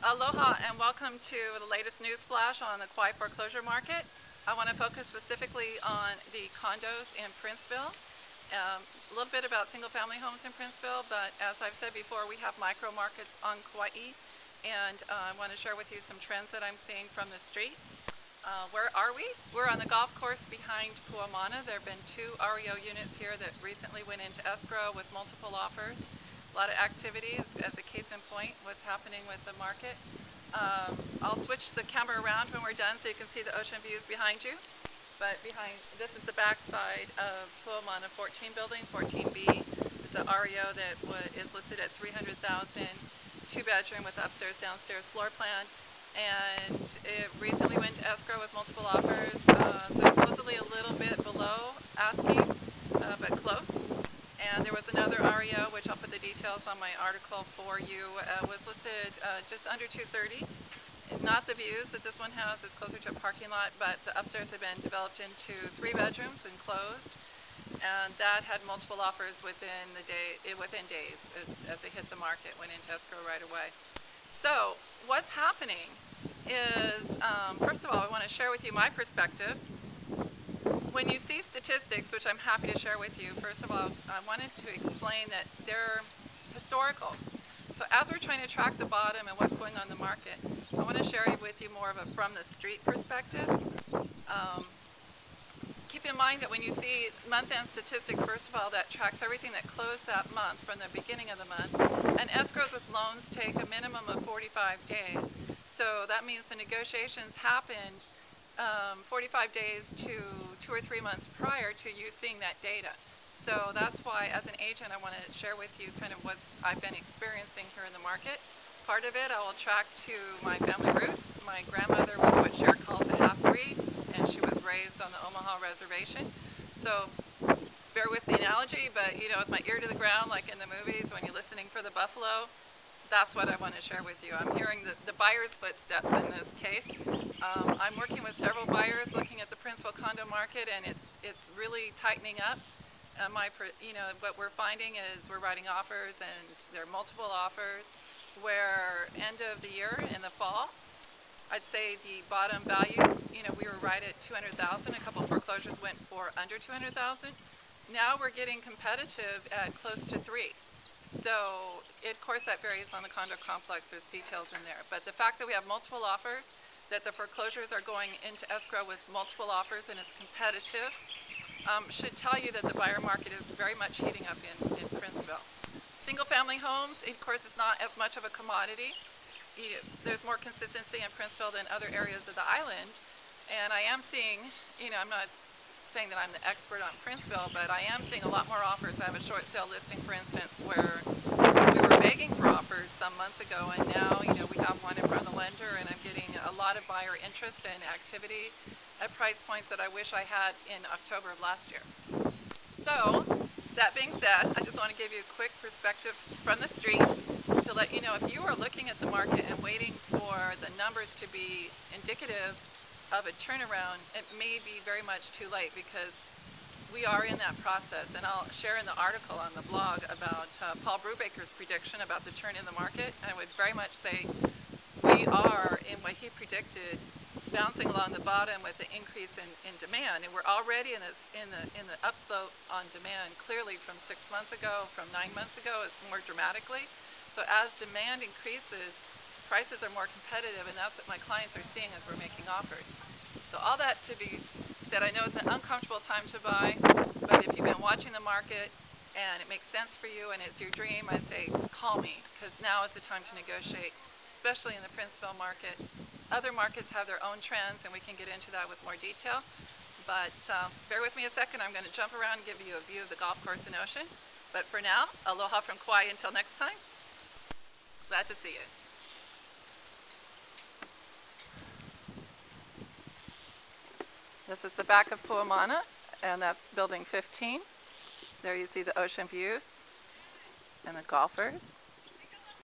Aloha and welcome to the latest news flash on the Kauai foreclosure market. I want to focus specifically on the condos in Princeville. A little bit about single-family homes in Princeville, but as I've said before, we have micro markets on Kauai, and I want to share with you some trends that I'm seeing from the street. Where are we? We're on the golf course behind Puamana. There have been 2 REO units here that recently went into escrow with multiple offers. A lot of activities, as a case in point, what's happening with the market. I'll switch the camera around when we're done so you can see the ocean views behind you. But this is the back side of Puamana 14 building. 14B is an REO that is listed at $300,000, 2-bedroom with upstairs, downstairs floor plan. And it recently went to escrow with multiple offers, supposedly a little bit below asking, but close. And there was another REO, which I'll put the details on my article for you, was listed just under $230,000. Not the views that this one has, it's closer to a parking lot, but the upstairs had been developed into 3 bedrooms and closed. And that had multiple offers within days as it hit the market, went into escrow right away. So what's happening is, first of all, I want to share with you my perspective. When you see statistics, which I'm happy to share with you, first of all, I wanted to explain that they're historical. So as we're trying to track the bottom and what's going on in the market, I want to share with you more of a from the street perspective. Keep in mind that when you see month-end statistics, first of all, that tracks everything that closed that month from the beginning of the month. And escrows with loans take a minimum of 45 days. So that means the negotiations happened 45 days to 2 or 3 months prior to you seeing that data. So that's why, as an agent, I want to share with you kind of what I've been experiencing here in the market. Part of it I will track to my family roots. My grandmother was what Cher calls a half-breed, and she was raised on the Omaha reservation. So bear with the analogy, but you know, with my ear to the ground, like in the movies, when you're listening for the buffalo, that's what I want to share with you. I'm hearing the buyer's footsteps in this case. I'm working with several buyers looking at the Princeville condo market, and it's really tightening up. What we're finding is we're writing offers, and there are multiple offers where end of the year in the fall, I'd say the bottom values, we were right at 200,000. A couple of foreclosures went for under 200,000. Now we're getting competitive at close to 3. So, of course, that varies on the condo complex. There's details in there. But the fact that we have multiple offers, that the foreclosures are going into escrow with multiple offers and it's competitive, should tell you that the buyer market is very much heating up in Princeville. Single-family homes, of course, is not as much of a commodity. There's more consistency in Princeville than other areas of the island. And I am seeing, I'm not saying that I'm the expert on Princeville, but I am seeing a lot more offers. I have a short sale listing, for instance, where we were begging for offers some months ago, and now, we have one in front of the lender, and I'm getting a lot of buyer interest and activity at price points that I wish I had in October of last year. So, that being said, I just want to give you a quick perspective from the street to let you know if you are looking at the market and waiting for the numbers to be indicative of a turnaround, it may be very much too late because we are in that process. And I'll share in the article on the blog about Paul Brubaker's prediction about the turn in the market. And I would very much say we are, in what he predicted, bouncing along the bottom with the increase in demand. And we're already in the upslope on demand, clearly from 6 months ago, from 9 months ago, it's more dramatically. So as demand increases, prices are more competitive, and that's what my clients are seeing as we're making offers. So all that to be said, I know it's an uncomfortable time to buy, but if you've been watching the market and it makes sense for you and it's your dream, I say call me, because now is the time to negotiate, especially in the Princeville market. Other markets have their own trends, and we can get into that with more detail. But bear with me a second. I'm going to jump around and give you a view of the golf course and ocean. But for now, aloha from Kauai until next time. Glad to see you. This is the back of Puamana, and that's building 15. There you see the ocean views and the golfers.